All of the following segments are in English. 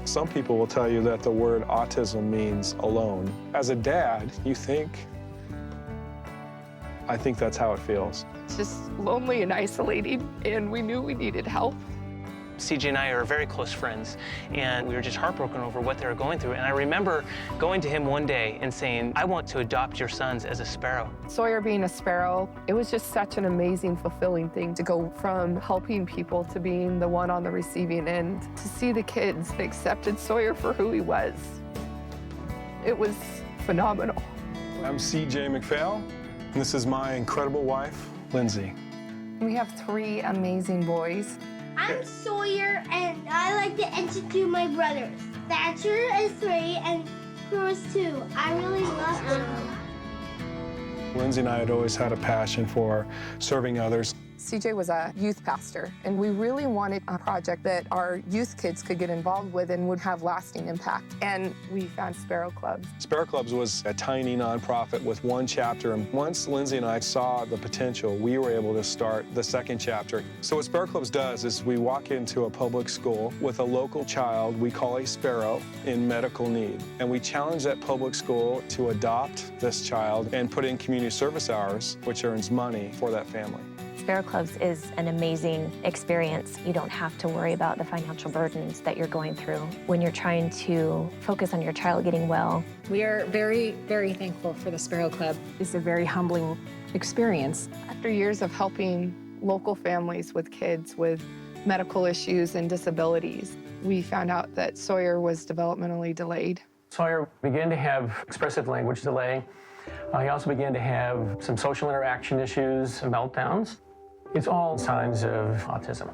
Some people will tell you that the word autism means alone. As a dad, you think, I think that's how it feels. It's just lonely and isolating, and we knew we needed help. CJ and I are very close friends, and we were just heartbroken over what they were going through. And I remember going to him one day and saying, I want to adopt your sons as a sparrow. Sawyer being a sparrow, it was just such an amazing, fulfilling thing to go from helping people to being the one on the receiving end, to see the kids that accepted Sawyer for who he was. It was phenomenal. I'm CJ McPhail, and this is my incredible wife, Lindsay. We have 3 amazing boys. I'm Sawyer, and I like to introduce my brothers. Thatcher is 3, and Crew is 2. I really love them. Lindsay and I had always had a passion for serving others. CJ was a youth pastor, and we really wanted a project that our youth kids could get involved with and would have lasting impact. And we found Sparrow Clubs. Sparrow Clubs was a tiny nonprofit with 1 chapter, and once Lindsay and I saw the potential, we were able to start the 2nd chapter. So what Sparrow Clubs does is we walk into a public school with a local child we call a sparrow in medical need, and we challenge that public school to adopt this child and put in community service hours, which earns money for that family. Sparrow Clubs is an amazing experience. You don't have to worry about the financial burdens that you're going through when you're trying to focus on your child getting well. We are very, very thankful for the Sparrow Club. It's a very humbling experience. After years of helping local families with kids with medical issues and disabilities, we found out that Sawyer was developmentally delayed. Sawyer began to have expressive language delay. He also began to have some social interaction issues, meltdowns. It's all signs of autism.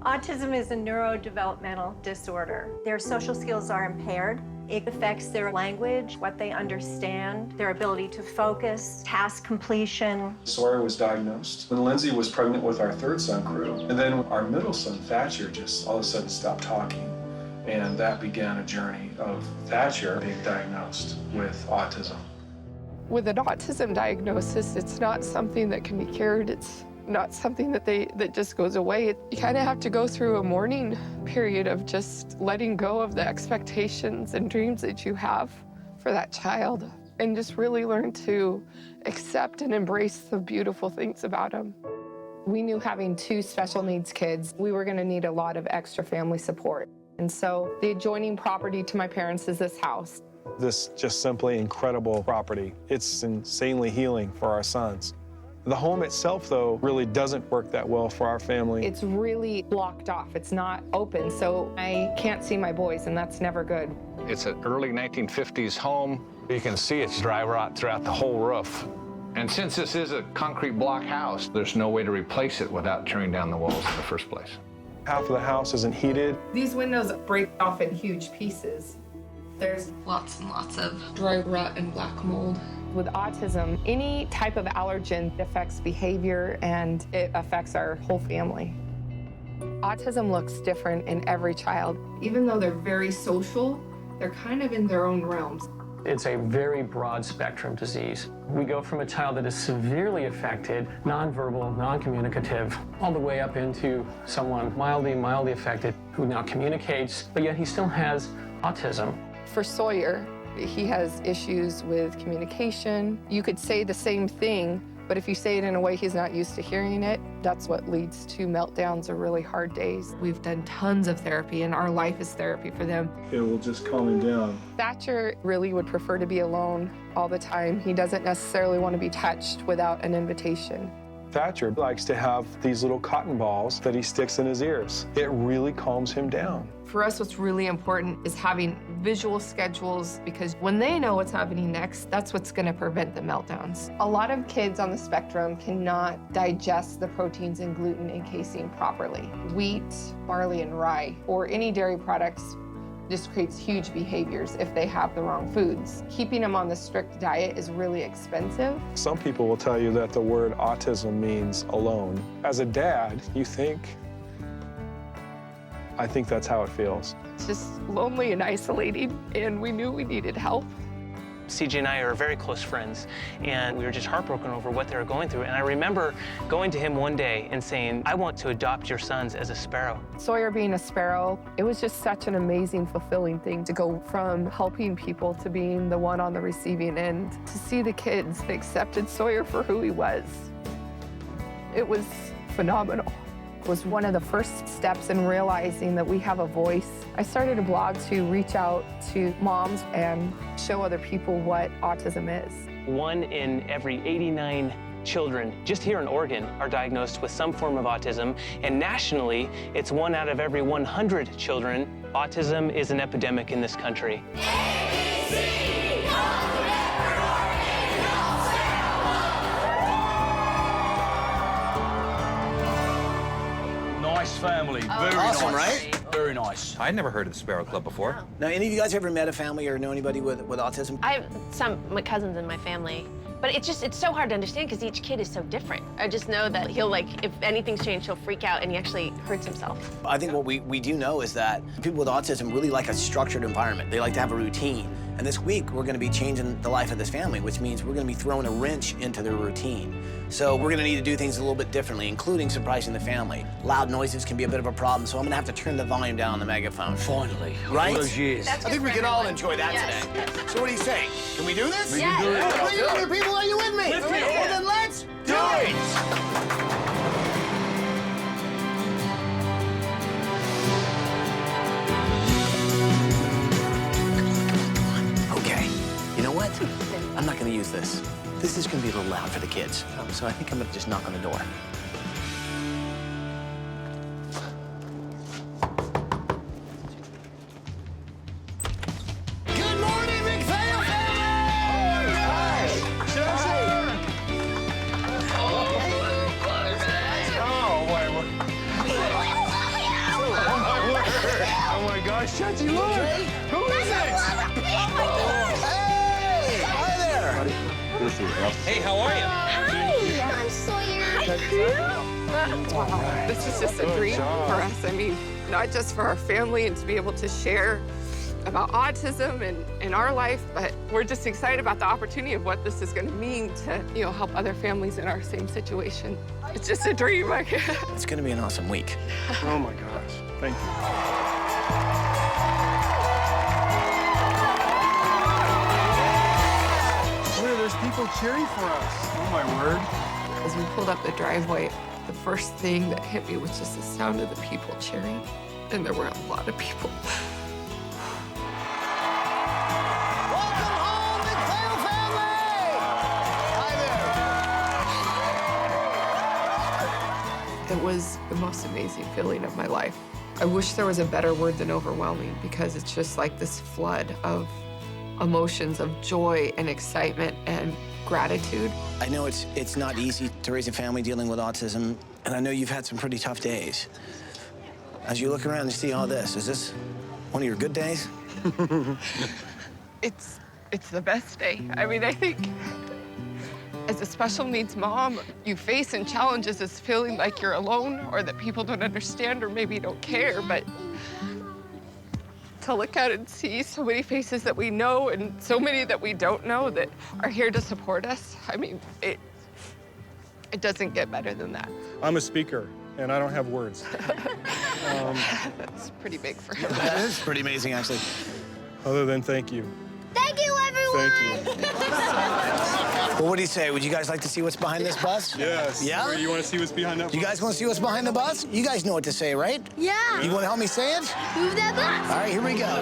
Autism is a neurodevelopmental disorder. Their social skills are impaired. It affects their language, what they understand, their ability to focus, task completion. Sawyer was diagnosed when Lindsay was pregnant with our 3rd son, Crew. And then our middle son, Thatcher, just all of a sudden stopped talking. And that began a journey of Thatcher being diagnosed with autism. With an autism diagnosis, it's not something that can be cured. It's not something that just goes away. You kind of have to go through a mourning period of just letting go of the expectations and dreams that you have for that child, and just really learn to accept and embrace the beautiful things about him. We knew having 2 special needs kids, we were going to need a lot of extra family support. And so the adjoining property to my parents is this house. This just simply incredible property. It's insanely healing for our sons. The home itself, though, really doesn't work that well for our family. It's really blocked off. It's not open, so I can't see my boys, and that's never good. It's an early 1950s home. You can see it's dry rot throughout the whole roof. And since this is a concrete block house, there's no way to replace it without tearing down the walls in the first place. Half of the house isn't heated. These windows break off in huge pieces. There's lots and lots of dry rot and black mold. With autism, any type of allergen affects behavior, and it affects our whole family. Autism looks different in every child. Even though they're very social, they're kind of in their own realms. It's a very broad spectrum disease. We go from a child that is severely affected, nonverbal, non-communicative, all the way up into someone mildly affected who now communicates, but yet he still has autism. For Sawyer, he has issues with communication. You could say the same thing, but if you say it in a way he's not used to hearing it, that's what leads to meltdowns or really hard days. We've done tons of therapy, and our life is therapy for them. It will just calm him down. Thatcher really would prefer to be alone all the time. He doesn't necessarily want to be touched without an invitation. Thatcher likes to have these little cotton balls that he sticks in his ears. It really calms him down. For us, what's really important is having visual schedules, because when they know what's happening next, that's what's going to prevent the meltdowns. A lot of kids on the spectrum cannot digest the proteins in gluten and casein properly. Wheat, barley, and rye, or any dairy products, just creates huge behaviors if they have the wrong foods. Keeping them on the strict diet is really expensive. Some people will tell you that the word autism means alone. As a dad, you think, I think that's how it feels. It's just lonely and isolating, and we knew we needed help. CJ and I are very close friends, and we were just heartbroken over what they were going through. And I remember going to him one day and saying, I want to adopt your sons as a sparrow. Sawyer being a sparrow, it was just such an amazing, fulfilling thing to go from helping people to being the one on the receiving end, to see the kids that accepted Sawyer for who he was. It was phenomenal. It was one of the first steps in realizing that we have a voice. I started a blog to reach out to moms and show other people what autism is. 1 in every 89 children just here in Oregon are diagnosed with some form of autism, and nationally, it's 1 out of every 100 children. Autism is an epidemic in this country. Nice family, very Awesome, nice. right? Very nice. I'd never heard of the Sparrow Club before. Now, any of you guys ever met a family or know anybody with autism? I have some my cousins in my family, but it's so hard to understand because each kid is so different. I just know that he'll, like, if anything's changed, he'll freak out and he actually hurts himself. I think what we do know is that people with autism really like a structured environment. They like to have a routine. And this week, we're gonna be changing the life of this family, which means we're gonna be throwing a wrench into their routine. So we're gonna need to do things a little bit differently, including surprising the family. Loud noises can be a bit of a problem, so I'm gonna have to turn the volume down on the megaphone. Finally, right? all those years. I think we can all enjoy that today. So what do you say? Can we do this? We can do it. Bring it on, people, are you with me? With me. Well, then let's do it! Okay, you know what? I'm not gonna use this. This is gonna be a little loud for the kids. So I think I'm gonna just knock on the door. Good morning, McPhail family! Hi! Oh my gosh, Chachi, look! Who is it? Hey! Hi there! Hey, how are you? Hi, I'm Sawyer. Wow, this is just a dream for us. I mean, not just for our family and to be able to share about autism and in our life, but we're just excited about the opportunity of what this is going to mean to, help other families in our same situation. It's just a dream. It's gonna be an awesome week. Oh my gosh, thank you. There's people cheering for us. Oh my word. As we pulled up the driveway, the first thing that hit me was just the sound of the people cheering, and there were a lot of people. Welcome home, McPhail family! Hi there. It was the most amazing feeling of my life. I wish there was a better word than overwhelming, because it's just like this flood of emotions of joy and excitement and gratitude. I know it's not easy to raise a family dealing with autism, and I know you've had some pretty tough days. As you look around and see all this, is this one of your good days? It's the best day. I mean, I think as a special needs mom, you face and challenges this feeling like you're alone or that people don't understand or maybe don't care, but to look out and see so many faces that we know and so many that we don't know that are here to support us, I mean, it doesn't get better than that. I'm a speaker, and I don't have words. That's pretty big for him. That is pretty amazing, actually. Other than thank you. Thank you, everyone. Thank you. Well, what do you say? Would you guys like to see what's behind this bus? Yes. Yeah? You want to see what's behind that? You guys want to see what's behind the bus? You guys know what to say, right? Yeah. You want to help me say it? Move that bus. All right, here we go.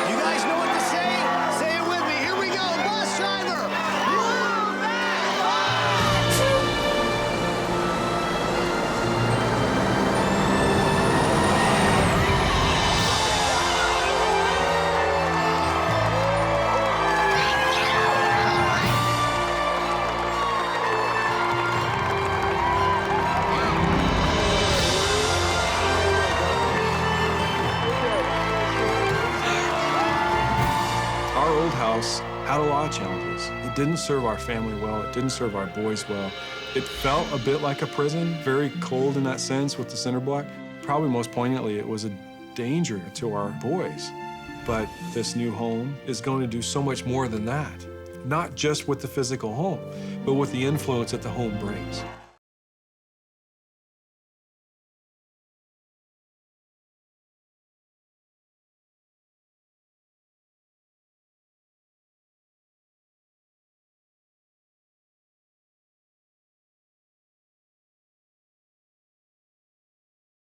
You guys know what to say? Say it with me. Here we go. Bus driver. Move that bus. Our old house had a lot of challenges. It didn't serve our family well. It didn't serve our boys well. It felt a bit like a prison, very cold in that sense with the cinder block. Probably most poignantly, it was a danger to our boys. But this new home is going to do so much more than that. Not just with the physical home, but with the influence that the home brings.